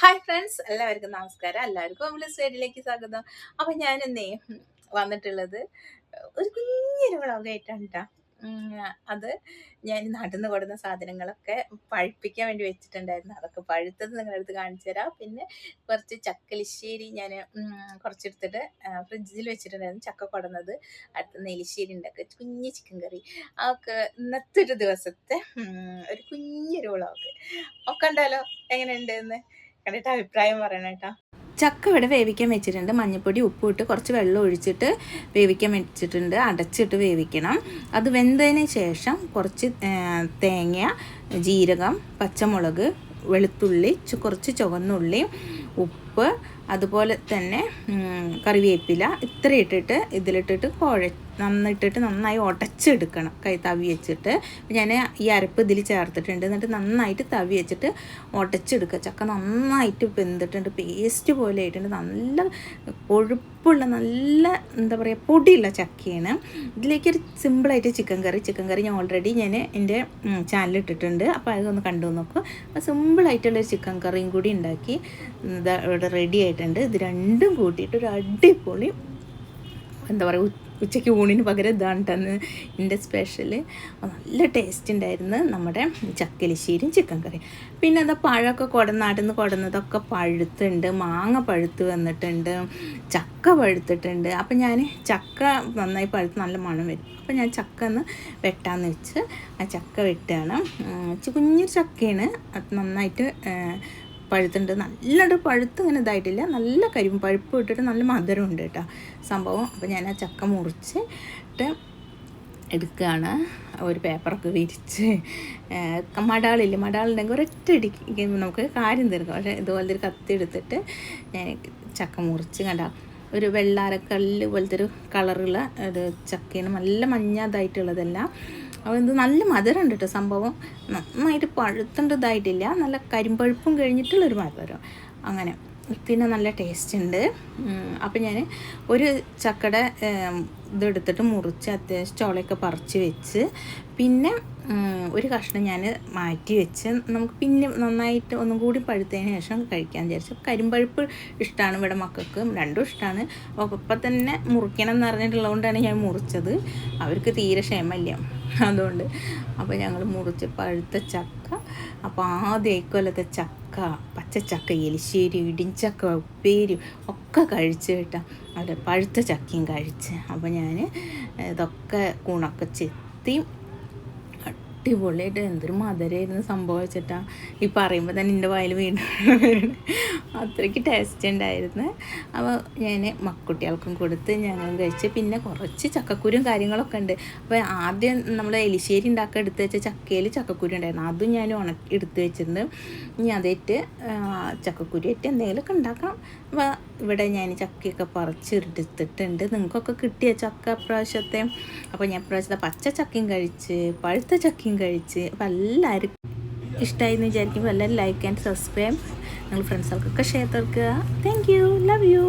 Hi friends, എല്ലാവർക്കും നമസ്കാരം. എല്ലാവർക്കും നമ്മൾ സ്റ്റേഡിലേക്ക് സ്വാഗതം. അപ്പം ഞാനിന്നേ വന്നിട്ടുള്ളത് ഒരു കുഞ്ഞൊരു വ്ളോഗായിട്ടാണ് കേട്ടോ. അത് ഞാൻ നാട്ടിൽ നിന്ന് കൊടുന്ന സാധനങ്ങളൊക്കെ പഴുപ്പിക്കാൻ വേണ്ടി വെച്ചിട്ടുണ്ടായിരുന്നു. അതൊക്കെ പഴുത്തത് നിങ്ങളുടെ അടുത്ത് കാണിച്ചു തരാം. പിന്നെ കുറച്ച് ചക്കലിശ്ശേരി ഞാൻ കുറച്ചെടുത്തിട്ട് ഫ്രിഡ്ജിൽ വെച്ചിട്ടുണ്ടായിരുന്നു. ചക്ക കൊടുന്നത് അടുത്ത് നെല്ലിശ്ശേരി ഉണ്ടാക്കുക, കുഞ്ഞ് ചിക്കൻ കറി. അതൊക്കെ ഇന്നത്തെ ഒരു ദിവസത്തെ ഒരു കുഞ്ഞൊരു വ്ളോഗ്. ഒക്കെ ഉണ്ടല്ലോ, എങ്ങനെയുണ്ട് എന്ന് കണ്ടിട്ട് അഭിപ്രായം പറയണം കേട്ടോ. ചക്ക ഇവിടെ വേവിക്കാൻ വെച്ചിട്ടുണ്ട്. മഞ്ഞൾപ്പൊടി ഉപ്പ് ഇട്ട് കുറച്ച് വെള്ളം ഒഴിച്ചിട്ട് വേവിക്കാൻ വെച്ചിട്ടുണ്ട്. അടച്ചിട്ട് വേവിക്കണം. അത് വെന്തതിന് ശേഷം കുറച്ച് തേങ്ങ, ജീരകം, പച്ചമുളക്, വെളുത്തുള്ളി, കുറച്ച് ചുവന്നുള്ളി, ഉപ്പ്, അതുപോലെ തന്നെ കറിവേപ്പില ഇത്ര ഇട്ടിട്ട് ഇതിലിട്ടിട്ട് നന്നിട്ടിട്ട് നന്നായി ഉടച്ചെടുക്കണം. തവി വെച്ചിട്ട് ഞാൻ ഈ അരപ്പ് ഇതിൽ ചേർത്തിട്ടുണ്ട്. എന്നിട്ട് നന്നായിട്ട് തവി വെച്ചിട്ട് ഉടച്ചെടുക്കുക. ചക്ക നന്നായിട്ട് വെന്തിട്ടുണ്ട്, പേസ്റ്റ് പോലെ ആയിട്ടുണ്ട്. നല്ല കൊഴുപ്പുള്ള നല്ല എന്താ പറയുക പൊടിയുള്ള ചക്കയാണ്. ഇതിലേക്കൊരു സിമ്പിളായിട്ട് ചിക്കൻ കറി ഞാൻ ഓൾറെഡി എൻ്റെ ചാനലിൽ ഇട്ടിട്ടുണ്ട്. അപ്പോൾ അതൊന്ന് കണ്ടു നോക്കും. അപ്പോൾ സിമ്പിളായിട്ടുള്ളൊരു ചിക്കൻ കറിയും കൂടി ഉണ്ടാക്കി ഇവിടെ റെഡി ആയിട്ടുണ്ട്. ഇത് രണ്ടും കൂട്ടിയിട്ട് ഒരു അടിപൊളി എന്താ പറയുക ഉച്ചയ്ക്ക് ഊണിന് പകരം ഇതാണ് തന്ന് എൻ്റെ സ്പെഷ്യൽ. നല്ല ടേസ്റ്റ് ഉണ്ടായിരുന്നു നമ്മുടെ ചക്കലിശ്ശേരിയും ചിക്കൻ കറിയും. പിന്നെ അത് പഴമൊക്കെ നാട്ടിൽ നിന്ന് കൊടുന്നതൊക്കെ പഴുത്തുണ്ട്. മാങ്ങ പഴുത്ത് വന്നിട്ടുണ്ട്, ചക്ക പഴുത്തിട്ടുണ്ട്. അപ്പം ഞാൻ ചക്ക നന്നായി പഴുത്ത് നല്ല മണം വരും. അപ്പം ഞാൻ ചക്ക ഒന്ന് വെട്ടാന്ന് വെച്ച് ആ ചക്ക വെട്ടുകയാണ്. കുഞ്ഞൊരു ചക്കയാണ്. അത് നന്നായിട്ട് പഴുത്തുണ്ട്. നല്ലൊരു പഴുത്ത് ഇങ്ങനെ ഇതായിട്ടില്ല, നല്ല പഴുപ്പ് ഇട്ടിട്ട് നല്ല മധുരമുണ്ട് കേട്ടോ സംഭവം. അപ്പോൾ ഞാൻ ആ ചക്ക മുറിച്ചിട്ട് എടുക്കുകയാണ്. ഒരു പേപ്പറൊക്കെ വിരിച്ച് മടാളുണ്ടെങ്കിൽ ഒരൊറ്റ ഇടിക്ക് നമുക്ക് കാര്യം തീർക്കാം. പക്ഷേ ഇതുപോലത്തെ ഒരു കത്തി എടുത്തിട്ട് ഞാൻ ചക്ക മുറിച്ച് കണ്ട ഒരു വെള്ളാരക്കല്ല് പോലത്തെ ഒരു കളറുള്ള ഒരു ചക്കയാണ്. നല്ല മഞ്ഞതായിട്ടുള്ളതല്ല. അപ്പോൾ ഇത് നല്ല മധുരം ഉണ്ട് കേട്ടോ സംഭവം. നന്നായിട്ട് പഴുത്തേണ്ടതായിട്ടില്ല, നല്ല കരിമ്പഴുപ്പും കഴിഞ്ഞിട്ടുള്ളൊരു മധുരം. അങ്ങനെ പിന്നെ നല്ല ടേസ്റ്റ് ഉണ്ട്. അപ്പം ഞാൻ ഒരു ചക്കയുടെ ഇതെടുത്തിട്ട് മുറിച്ച് അത്യാവശ്യം ചോളയൊക്കെ പറിച്ച് വെച്ച് പിന്നെ ഒരു കഷ്ണം ഞാൻ മാറ്റി വെച്ച് നമുക്ക് പിന്നെ നന്നായിട്ട് ഒന്നും കൂടി പഴുത്തതിന് ശേഷം കഴിക്കാൻ വിചാരിച്ചു. കരിമ്പഴുപ്പ് ഇഷ്ടമാണ് ഇവിടെ മക്കൾക്ക്, രണ്ടും ഇഷ്ടമാണ്. അപ്പോൾ ഇപ്പം തന്നെ മുറിക്കണം എന്ന് പറഞ്ഞിട്ടുള്ളതുകൊണ്ടാണ് ഞാൻ മുറിച്ചത്. അവർക്ക് തീരെ ക്ഷമയില്ല അതുകൊണ്ട്. അപ്പോൾ ഞങ്ങൾ മുറിച്ച് പഴുത്ത ചക്ക. അപ്പോൾ ആദ്യം കൊല്ലത്തെ ചക്ക, പച്ചച്ചക്ക, എലിശ്ശേരി, ഇടിഞ്ചക്ക, ഉപ്പേരി ഒക്കെ കഴിച്ച് കേട്ടോ. അവിടെ പഴുത്ത ചക്കയും കഴിച്ച്. അപ്പോൾ ഞാൻ ഇതൊക്കെ കൂണൊക്കെ ചെത്തി അടിപൊളിയായിട്ട് എന്തൊരു മധുരമായിരുന്നു സംഭവിച്ചിട്ടാ ഈ പറയുമ്പോൾ തന്നെ എൻ്റെ വായിൽ വീണ്ടും അത്രയ്ക്ക് ടേസ്റ്റ് ഉണ്ടായിരുന്നു. അപ്പോൾ ഞാൻ മക്കുട്ടികൾക്കും കൊടുത്ത് ഞങ്ങളും കഴിച്ച്. പിന്നെ കുറച്ച് ചക്കക്കുരും കാര്യങ്ങളൊക്കെ ഉണ്ട്. അപ്പോൾ ആദ്യം നമ്മൾ എലിശ്ശേരി ഉണ്ടാക്കാൻ എടുത്ത് വെച്ച ചക്കയിൽ ചക്കക്കുരു ഉണ്ടായിരുന്നു, അതും ഞാൻ എടുത്ത് വെച്ചിട്ടുണ്ട്. ഇനി അതേറ്റ് ചക്കക്കുരുമായിട്ട് എന്തെങ്കിലുമൊക്കെ ഉണ്ടാക്കണം. അപ്പോൾ ഇവിടെ ഞാൻ ചക്കയൊക്കെ പറിച്ചെടുത്തിട്ടുണ്ട്. നിങ്ങൾക്കൊക്കെ കിട്ടിയ ചക്ക പ്രാവശ്യത്തെ. അപ്പോൾ ഞാൻ പ്രാവശ്യത്തെ പച്ച ചക്കയും കഴിച്ച് പഴുത്ത ചക്കയും കഴിച്ച്. അപ്പോൾ എല്ലാവരും ഇഷ്ടമായി എന്ന് വിചാരിക്കുമ്പോൾ എല്ലാവരും ലൈക്ക് ആൻഡ് സബ്സ്ക്രൈബ്, നിങ്ങൾ ഫ്രണ്ട്സുകൾക്കൊക്കെ ഷെയർ തീർക്കുക. Thank you, love you.